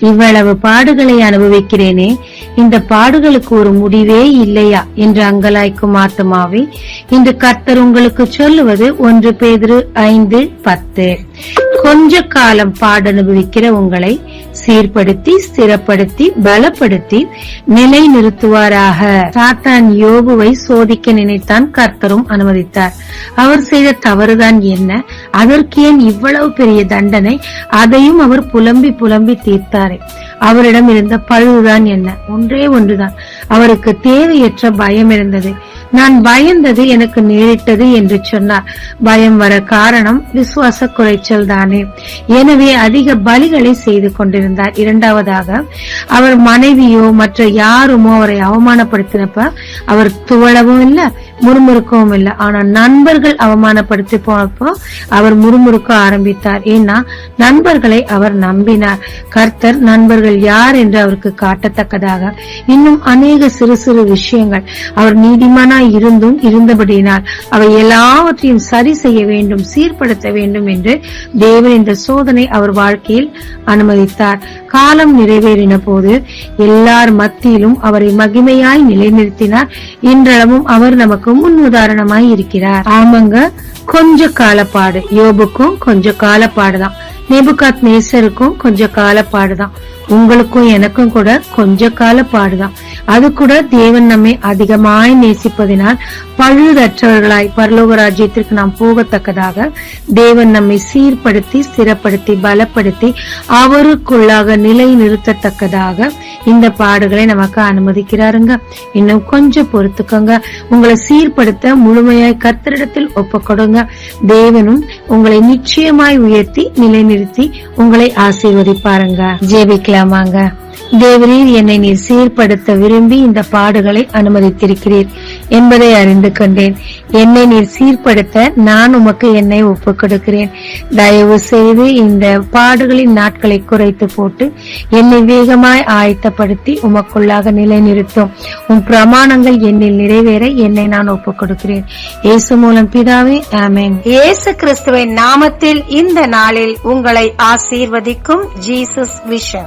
இவ்வளவு பாடுகளை அனுபவிக்கிறேனே, இந்த பாடுகளுக்கு ஒரு முடிவே இல்லையா என்று அங்கலாய்க்கும் ஆத்துமாவே, இன்று கர்த்தர் உங்களுக்கு சொல்லுவது 1 பேதுரு 5:10. கொஞ்ச காலம் பாடனுபவிக்கிற உங்களை சீர்படுத்தி, ஸ்திரப்படுத்தி, பலப்படுத்தி நிலை நிறுத்துவாராக. சாத்தான் யோபுவை சோதிக்க நினைத்தான், கர்த்தரும் அனுமதித்தார். அவர் செய்த தவறுதான் என்ன? அதற்கு ஏன் இவ்வளவு பெரிய தண்டனை? அதையும் அவர் புலம்பி புலம்பி தீர்த்தாரே. அவரிடம் இருந்த பழுதுதான் என்ன? ஒன்றே ஒன்றுதான். அவருக்கு தேவையற்ற பயம் இருந்தது. நான் பயந்தது எனக்கு நேரிட்டது என்று சொன்னார். பயம் வர காரணம் விசுவாச குறைச்சல் தானே. எனவே அதிக பலிகளை செய்து கொண்டிருந்தார். இரண்டாவதாக, அவர் மனைவியோ மற்ற யாருமோ அவரை அவமானப்படுத்தினப்ப அவர் துவளவும் இல்லை, முறுமுறுக்கவும் இல்லை. ஆனா நண்பர்கள் அவமானப்படுத்தி போனப்போ அவர் முறுமுறுக்க ஆரம்பித்தார். ஏன்னா நண்பர்களை அவர் நம்பினார். கர்த்தர் நண்பர்கள் யார் என்று அவருக்கு காட்டத்தக்கதாக இன்னும் அநேக சிறு சிறு விஷயங்கள் அவர் நீதிமானாய் இருந்தும் இருந்தபடியினால் அவை எல்லாவற்றையும் சரி செய்ய வேண்டும், சீர்படுத்த வேண்டும் என்று தேவன் இந்த சோதனை அவர் வாழ்க்கையில் அனுமதித்தார். காலம் நிறைவேறின போது எல்லார் மத்தியிலும் அவரை மகிமையாய் நிலைநிறுத்தினார். இன்றளவும் அவர் நமக்கு முன் உதாரணமாய் இருக்கிறார். ஆமாங்க, கொஞ்ச காலப்பாடு. யோபுக்கும் கொஞ்ச காலப்பாடுதான், நேபுகாத்நேசருக்கும் கொஞ்ச காலப்பாடுதான், உங்களுக்கும் எனக்கும் கூட கொஞ்ச கால பாடுதான். அது கூட தேவன் நம்மை அதிகமாய் நேசிப்பதினால் பழுதற்றவர்களாய் பரலோக ராஜ்யத்திற்கு நாம் போகத்தக்கதாக தேவன் நம்மை சீர்படுத்தி, ஸ்திரப்படுத்தி, பலப்படுத்தி அவருக்குள்ளாக நிலை நிறுத்தத்தக்கதாக இந்த பாடுகளை நமக்கு அனுமதிக்கிறாருங்க. இன்னும் கொஞ்சம் பொறுத்துக்கோங்க. உங்களை சீர்படுத்த முழுமையாய் கர்த்தரிடத்தில் ஒப்புக்கொடுங்க. தேவனும் உங்களை நிச்சயமாய் உயர்த்தி நிலைநிறுத்தி உங்களை ஆசீர்வதிப்பாருங்க. ஜெபிக்கலாமாங்க. தேவரீர், என்னை நீர் சீர்படுத்த விரும்பி இந்த பாடுகளை அனுமதித்திருக்கிறீர் என்பதை அறிந்து கொண்டேன். என்னை நீர் சீர்படுத்த நான் உமக்கு என்னை ஒப்புக் கொடுக்கிறேன். தயவு செய்து இந்த பாடுகளின் நாட்களை குறைத்து போட்டு என்னை வேகமாய் ஆயத்தப்படுத்தி உமக்குள்ளாக நிலைநிறுத்தும். உன் பிரமாணங்கள் என்னில் நிறைவேற என்னை நான் ஒப்புக் கொடுக்கிறேன். இயேசு மூலம் பிதாவே, ஆமென். இயேசு கிறிஸ்துவின் நாமத்தில் இந்த நாளில் உங்களை ஆசீர்வதிக்கும் ஜீசஸ் விஷன்.